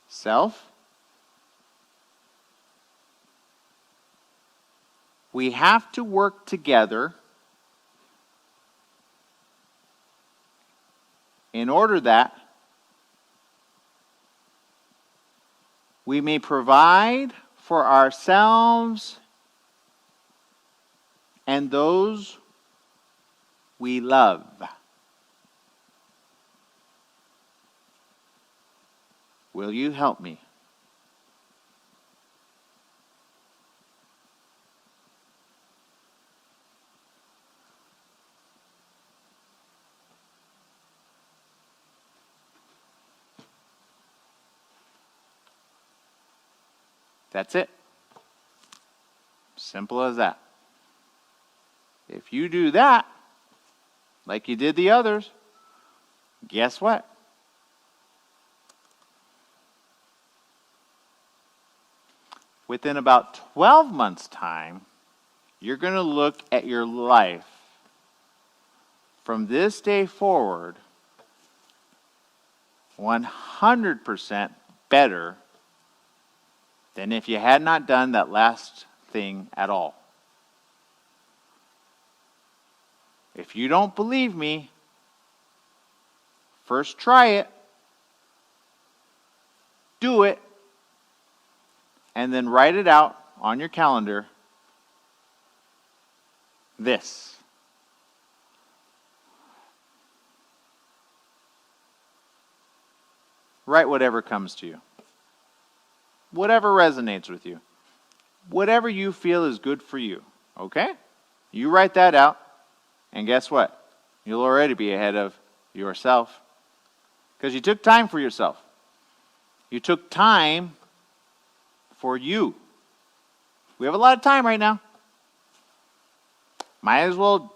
Self, we have to work together in order that we may provide for ourselves and those we love. Will you help me? That's it. Simple as that. If you do that, like you did the others, guess what? Within about 12 months' time, you're going to look at your life from this day forward 100% better than if you had not done that last thing at all. If you don't believe me, first try it, do it, and then write it out on your calendar. This. Write whatever comes to you. Whatever resonates with you. Whatever you feel is good for you. Okay? You write that out, and guess what? You'll already be ahead of yourself. Because you took time for yourself. You took time for you. We have a lot of time right now. Might as well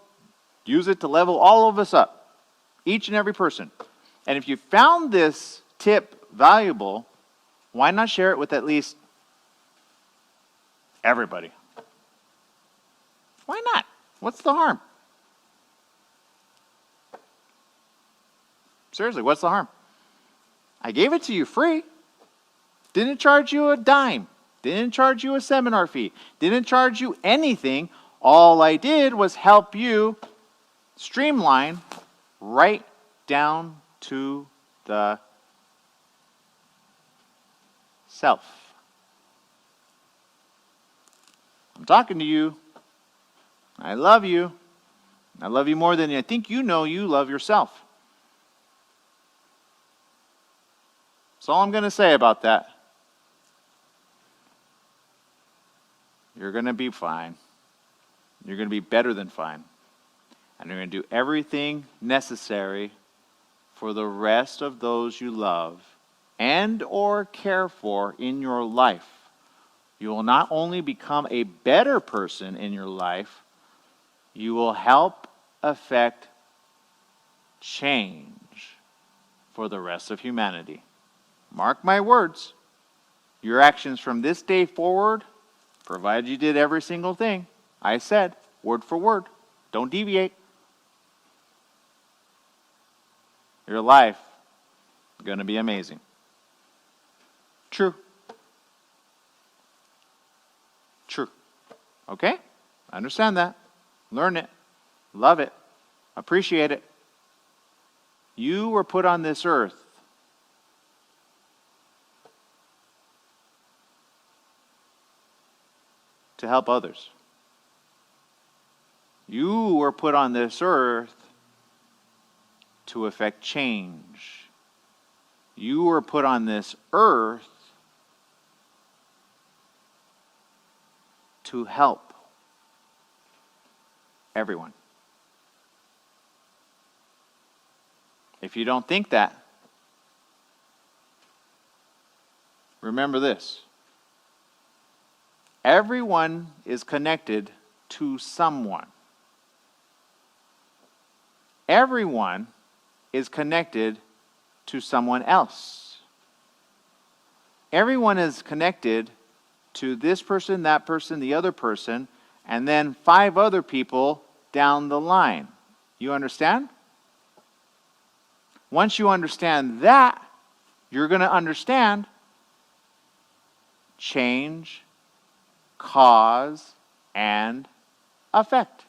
use it to level all of us up. Each and every person. And if you found this tip valuable, why not share it with at least everybody? Why not? What's the harm? Seriously, what's the harm? I gave it to you free. Didn't charge you a dime. Didn't charge you a seminar fee. Didn't charge you anything. All I did was help you streamline right down to the self. I'm talking to you. I love you. I love you more than I think you know you love yourself. That's all I'm going to say about that. You're going to be fine. You're going to be better than fine. And you're going to do everything necessary for the rest of those you love and or care for in your life. You will not only become a better person in your life, you will help affect change for the rest of humanity. Mark my words, your actions from this day forward, provided you did every single thing I said, word for word, don't deviate, your life is going to be amazing. True. True. Okay? I understand that. Learn it. Love it. Appreciate it. You were put on this earth to help others. You were put on this earth to effect change. You were put on this earth to help everyone. If you don't think that, remember this. Everyone is connected to someone. Everyone is connected to someone else. Everyone is connected to this person, that person, the other person, and then 5 other people down the line. You understand? Once you understand that, you're going to understand change, cause, and effect.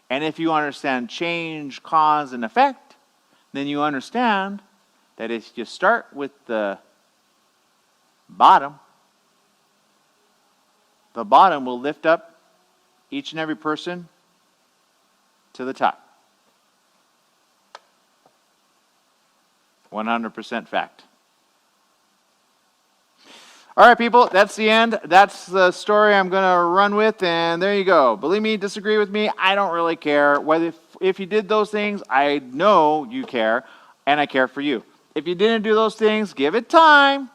And if you understand change, cause, and effect, then you understand that if you start with the bottom will lift up each and every person to the top. 100% fact. All right, people, that's the end. That's the story I'm going to run with, and there you go. Believe me, disagree with me, I don't really care. Whether if you did those things, I know you care, and I care for you. If you didn't do those things, give it time.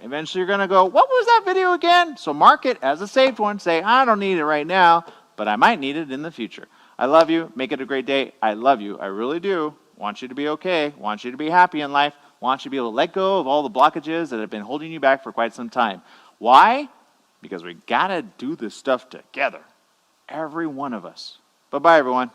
Eventually you're going to go, what was that video again? So mark it as a saved one. Say, I don't need it right now, but I might need it in the future. I love you. Make it a great day. I love you. I really do. Want you to be okay. Want you to be happy in life. Want you to be able to let go of all the blockages that have been holding you back for quite some time. Why? Because we got to do this stuff together. Every one of us. Bye-bye, everyone.